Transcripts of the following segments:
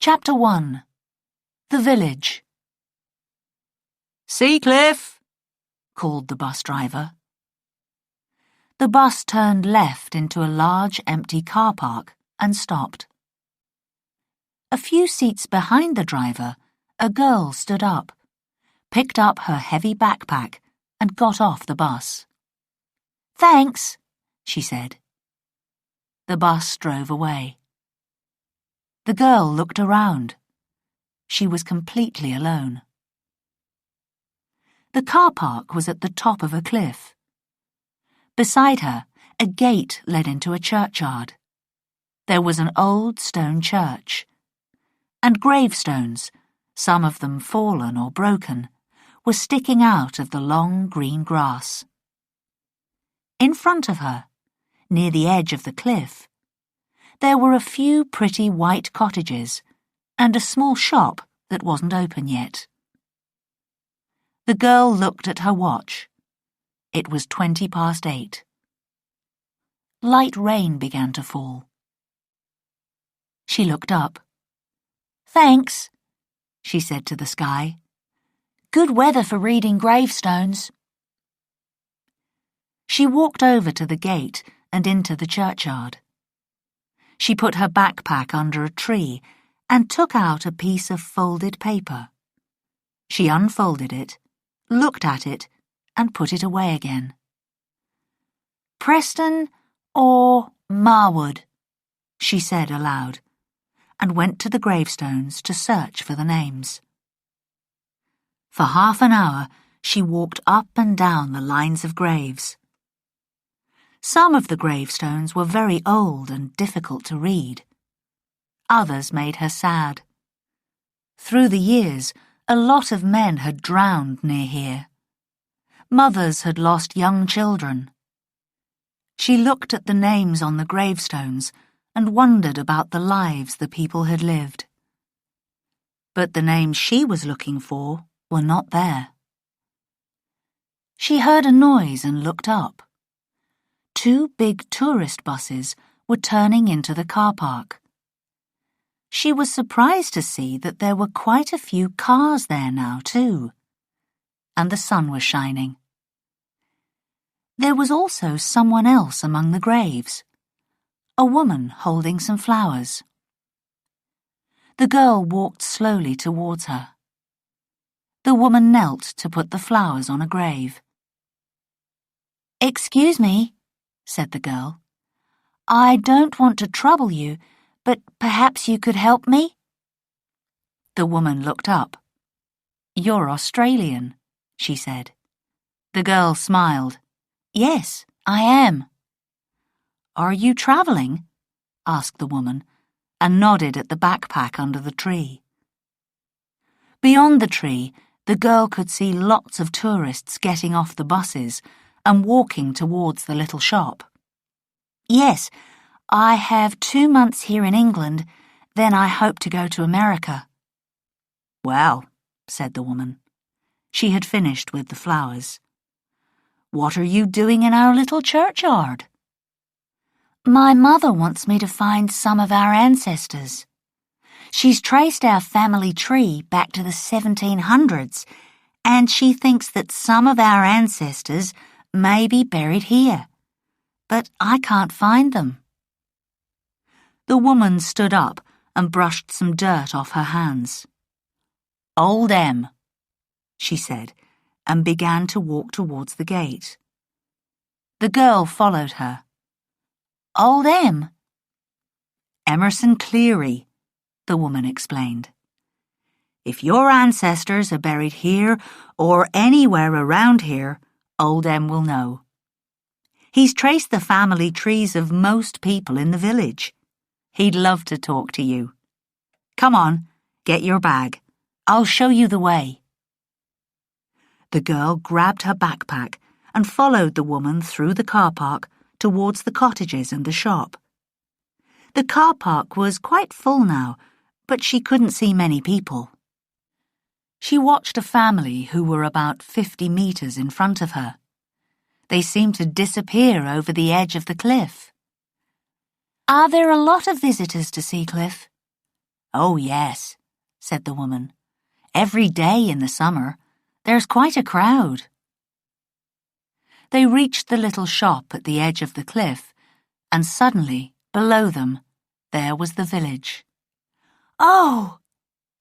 Chapter 1. The Village. Seacliffe! Called the bus driver. The bus turned left into a large empty car park and stopped. A few seats behind the driver, a girl stood up, picked up her heavy backpack and got off the bus. "Thanks," she said. The bus drove away. The girl looked around. She was completely alone. The car park was at the top of a cliff. Beside her, a gate led into a churchyard. There was an old stone church, and gravestones, some of them fallen or broken, were sticking out of the long green grass. In front of her, near the edge of the cliff, there were a few pretty white cottages and a small shop that wasn't open yet. The girl looked at her watch. It was 8:20. Light rain began to fall. She looked up. "Thanks," she said to the sky. "Good weather for reading gravestones." She walked over to the gate and into the churchyard. She put her backpack under a tree and took out a piece of folded paper. She unfolded it, looked at it, and put it away again. "Preston or Marwood," she said aloud, and went to the gravestones to search for the names. For half an hour, she walked up and down the lines of graves. Some of the gravestones were very old and difficult to read. Others made her sad. Through the years, a lot of men had drowned near here. Mothers had lost young children. She looked at the names on the gravestones and wondered about the lives the people had lived. But the names she was looking for were not there. She heard a noise and looked up. 2 big tourist buses were turning into the car park. She was surprised to see that there were quite a few cars there now, too. And the sun was shining. There was also someone else among the graves, a woman holding some flowers. The girl walked slowly towards her. The woman knelt to put the flowers on a grave. "Excuse me," said the girl. "I don't want to trouble you, but perhaps you could help me?" The woman looked up. "You're Australian," she said. The girl smiled. "Yes, I am." "Are you travelling?" asked the woman, and nodded at the backpack under the tree. Beyond the tree, the girl could see lots of tourists getting off the buses and walking towards the little shop. "Yes, I have 2 months here in England, then I hope to go to America." "Well," said the woman. She had finished with the flowers. "What are you doing in our little churchyard?" "My mother wants me to find some of our ancestors. She's traced our family tree back to the 1700s, and she thinks that some of our ancestors may be buried here. But I can't find them." The woman stood up and brushed some dirt off her hands. "Old M," she said, and began to walk towards the gate. The girl followed her. "Old M?" "Emerson Cleary," the woman explained. "If your ancestors are buried here or anywhere around here, Old M will know. He's traced the family trees of most people in the village. He'd love to talk to you. Come on, get your bag. I'll show you the way." The girl grabbed her backpack and followed the woman through the car park towards the cottages and the shop. The car park was quite full now, but she couldn't see many people. She watched a family who were about 50 meters in front of her. They seemed to disappear over the edge of the cliff. "Are there a lot of visitors to Seacliffe?" "Oh, yes," said the woman. "Every day in the summer. There's quite a crowd." They reached the little shop at the edge of the cliff, and suddenly, below them, there was the village. "Oh,"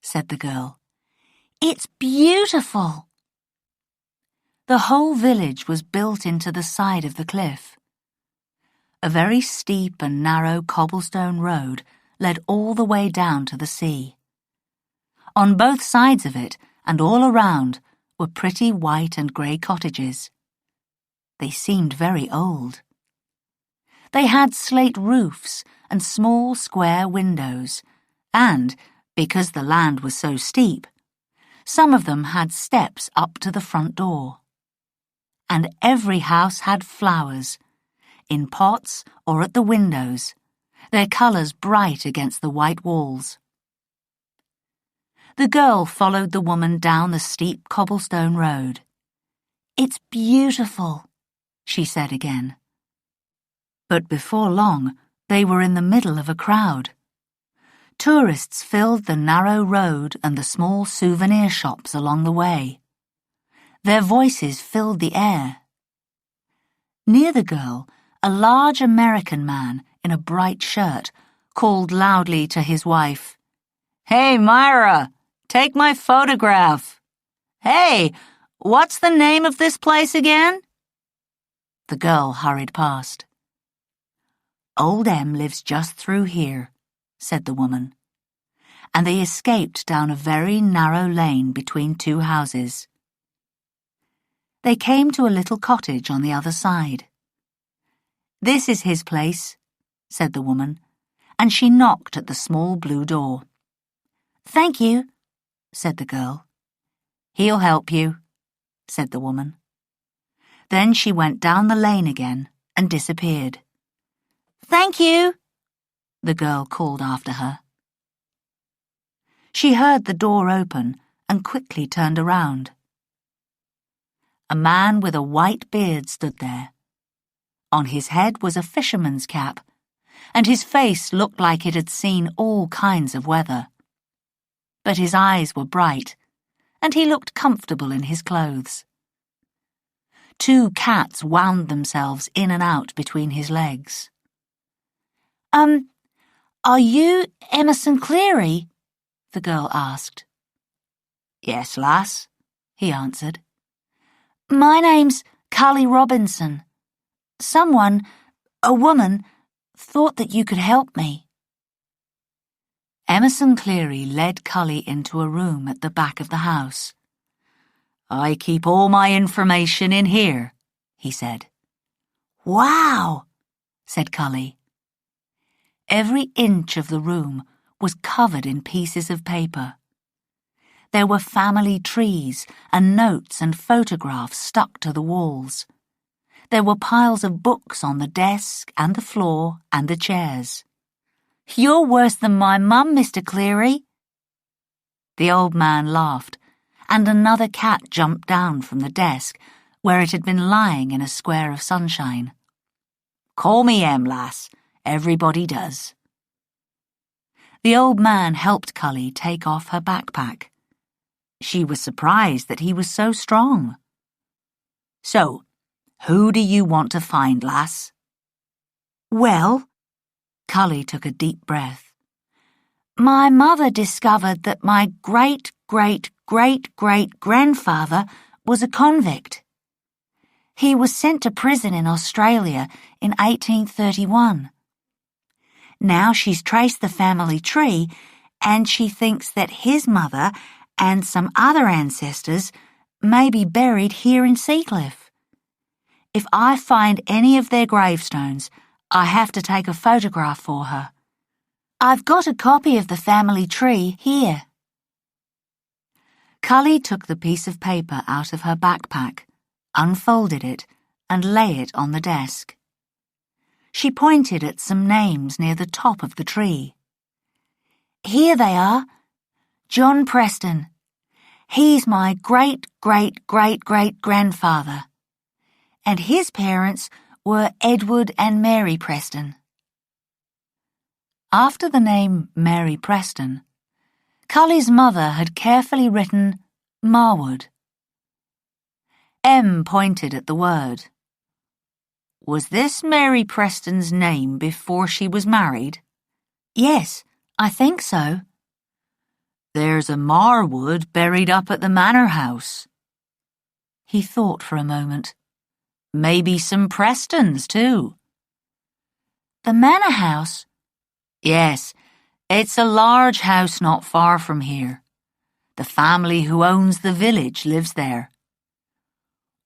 said the girl, "it's beautiful." The whole village was built into the side of the cliff. A very steep and narrow cobblestone road led all the way down to the sea. On both sides of it and all around were pretty white and grey cottages. They seemed very old. They had slate roofs and small square windows, and, because the land was so steep, some of them had steps up to the front door. And every house had flowers, in pots or at the windows, their colours bright against the white walls. The girl followed the woman down the steep cobblestone road. "It's beautiful," she said again. But before long, they were in the middle of a crowd. Tourists filled the narrow road and the small souvenir shops along the way. Their voices filled the air. Near the girl, a large American man in a bright shirt called loudly to his wife, "Hey, Myra, take my photograph. Hey, what's the name of this place again?" The girl hurried past. "Old Em lives just through here," said the woman, and they escaped down a very narrow lane between two houses. They came to a little cottage on the other side. "This is his place," said the woman, and she knocked at the small blue door. "Thank you," said the girl. "He'll help you," said the woman. Then she went down the lane again and disappeared. "Thank you," the girl called after her. She heard the door open and quickly turned around. A man with a white beard stood there. On his head was a fisherman's cap, and his face looked like it had seen all kinds of weather. But his eyes were bright, and he looked comfortable in his clothes. Two cats wound themselves in and out between his legs. Are you Emerson Cleary?" the girl asked. "Yes, lass," he answered. "My name's Cully Robinson. A woman, thought that you could help me." Emerson Cleary led Cully into a room at the back of the house. "I keep all my information in here," he said. "Wow," said Cully. Every inch of the room was covered in pieces of paper. There were family trees and notes and photographs stuck to the walls. There were piles of books on the desk and the floor and the chairs. "You're worse than my mum, Mr. Cleary." The old man laughed, and another cat jumped down from the desk, where it had been lying in a square of sunshine. "Call me Em, lass. Everybody does." The old man helped Cully take off her backpack. She was surprised that he was so strong. "So, who do you want to find, lass?" "Well," Cully took a deep breath, "my mother discovered that my great-great-great-great-grandfather was a convict. He was sent to prison in Australia in 1831. Now she's traced the family tree, and she thinks that his mother and some other ancestors may be buried here in Seacliffe. If I find any of their gravestones, I have to take a photograph for her. I've got a copy of the family tree here." Cully took the piece of paper out of her backpack, unfolded it, and lay it on the desk. She pointed at some names near the top of the tree. "Here they are. John Preston. He's my great-great-great-great-grandfather. And his parents were Edward and Mary Preston." After the name Mary Preston, Cully's mother had carefully written Marwood. Em pointed at the word. Was this Mary Preston's name before she was married? Yes, I think so. There's a Marwood buried up at the manor house. He thought for a moment. Maybe some Prestons, too. The manor house? Yes, it's a large house not far from here. The family who owns the village lives there.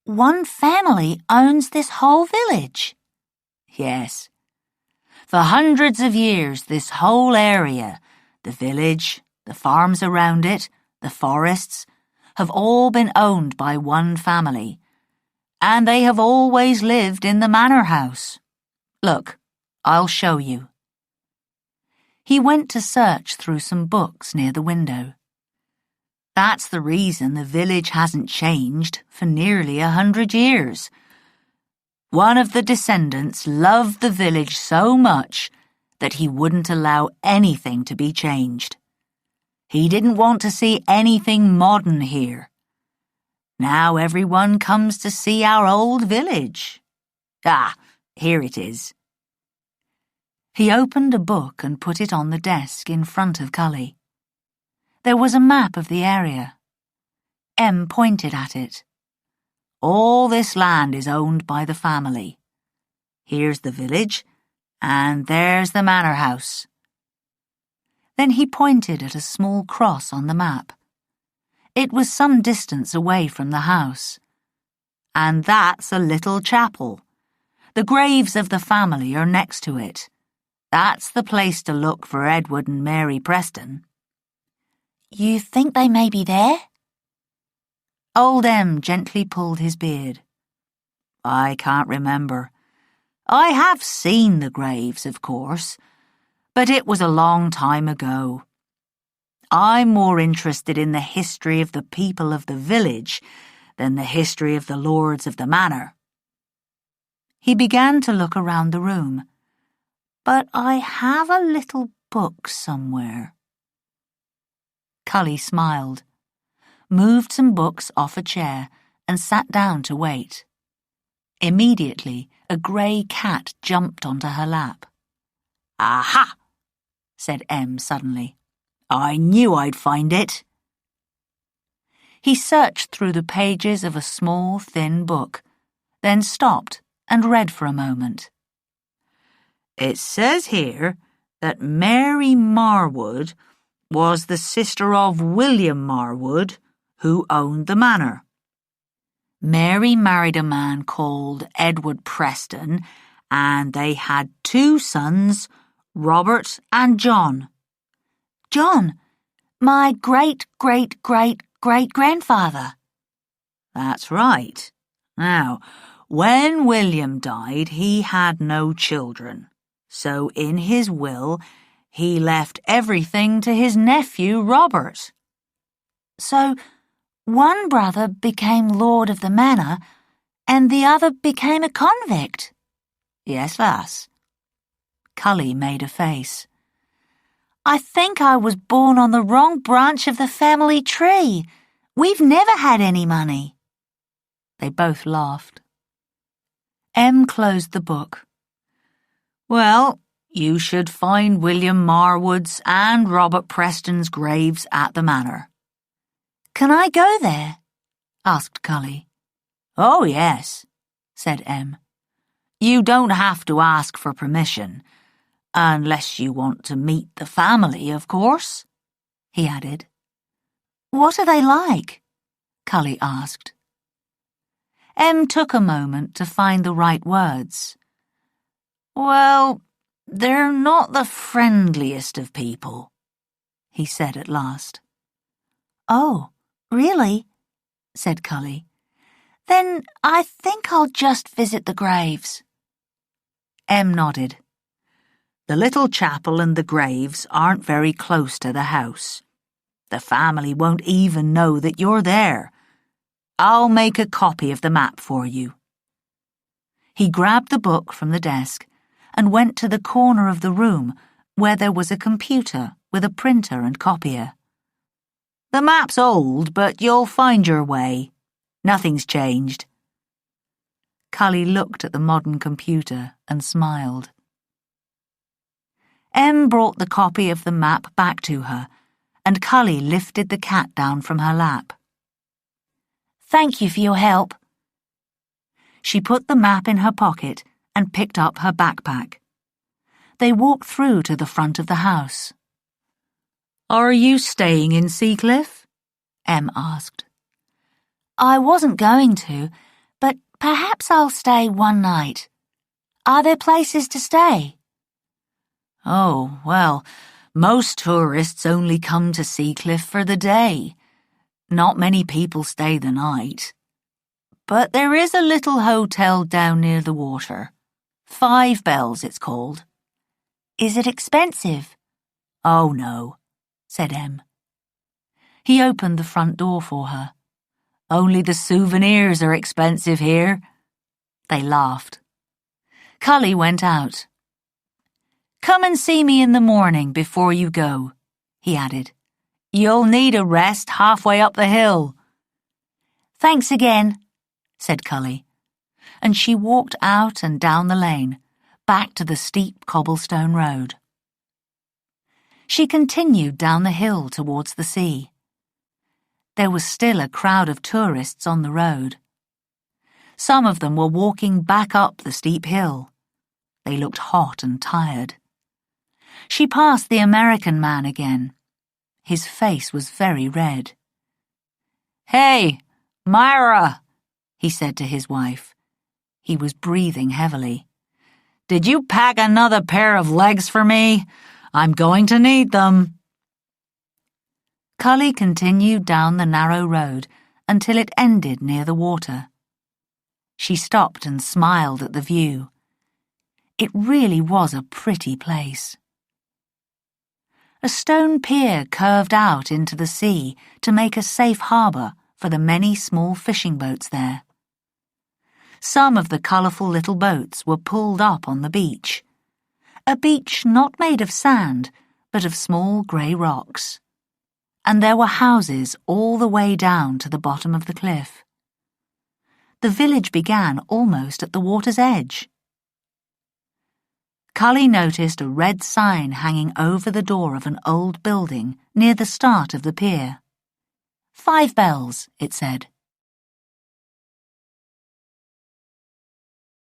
One family owns this whole village? Yes. For hundreds of years, this whole area, the village, the farms around it, the forests, have all been owned by one family, and they have always lived in the manor house. Look, I'll show you. He went to search through some books near the window. That's the reason the village hasn't changed for nearly 100 years. One of the descendants loved the village so much that he wouldn't allow anything to be changed. He didn't want to see anything modern here. Now everyone comes to see our old village. Ah, here it is. He opened a book and put it on the desk in front of Cully. There was a map of the area. Em pointed at it. All this land is owned by the family. Here's the village, and there's the manor house. Then he pointed at a small cross on the map. It was some distance away from the house. And that's a little chapel. The graves of the family are next to it. That's the place to look for Edward and Mary Preston. You think they may be there? Old Em gently pulled his beard. I can't remember. I have seen the graves, of course, but it was a long time ago. I'm more interested in the history of the people of the village than the history of the lords of the manor. He began to look around the room. But I have a little book somewhere. Cully smiled, moved some books off a chair, and sat down to wait. Immediately, a grey cat jumped onto her lap. Aha! Said Em suddenly. I knew I'd find it. He searched through the pages of a small, thin book, then stopped and read for a moment. It says here that Mary Marwood was the sister of William Marwood, who owned the manor. Mary married a man called Edward Preston, and they had 2 sons, Robert and John. John, my great-great-great-great-great-grandfather. That's right. Now, when William died, he had no children. So in his will, he left everything to his nephew, Robert. So one brother became lord of the manor, and the other became a convict? Yes, lass. Cully made a face. I think I was born on the wrong branch of the family tree. We've never had any money. They both laughed. Em closed the book. Well, you should find William Marwood's and Robert Preston's graves at the manor. Can I go there? Asked Cully. Oh, yes, said Em. You don't have to ask for permission, unless you want to meet the family, of course, he added. What are they like? Cully asked. Em took a moment to find the right words. Well, they're not the friendliest of people, he said at last. Oh, really? Said Cully. Then I think I'll just visit the graves. Em nodded. The little chapel and the graves aren't very close to the house. The family won't even know that you're there. I'll make a copy of the map for you. He grabbed the book from the desk and went to the corner of the room where there was a computer with a printer and copier. The map's old, but you'll find your way. Nothing's changed. Cully looked at the modern computer and smiled. Em brought the copy of the map back to her, and Cully lifted the cat down from her lap. Thank you for your help. She put the map in her pocket and picked up her backpack. They walked through to the front of the house. Are you staying in Seacliffe? Em asked. I wasn't going to, but perhaps I'll stay one night. Are there places to stay? Oh, well, most tourists only come to Seacliffe for the day. Not many people stay the night. But there is a little hotel down near the water. 5 Bells, it's called. Is it expensive? Oh, no, said Em. He opened the front door for her. Only the souvenirs are expensive here. They laughed. Cully went out. Come and see me in the morning before you go, he added. You'll need a rest halfway up the hill. Thanks again, said Cully, and she walked out and down the lane, back to the steep cobblestone road. She continued down the hill towards the sea. There was still a crowd of tourists on the road. Some of them were walking back up the steep hill. They looked hot and tired. She passed the American man again. His face was very red. Hey, Myra, he said to his wife. He was breathing heavily. Did you pack another pair of legs for me? I'm going to need them. Cully continued down the narrow road until it ended near the water. She stopped and smiled at the view. It really was a pretty place. A stone pier curved out into the sea to make a safe harbour for the many small fishing boats there. Some of the colourful little boats were pulled up on the beach. A beach not made of sand, but of small grey rocks. And there were houses all the way down to the bottom of the cliff. The village began almost at the water's edge. Cully noticed a red sign hanging over the door of an old building near the start of the pier. 5 Bells, it said.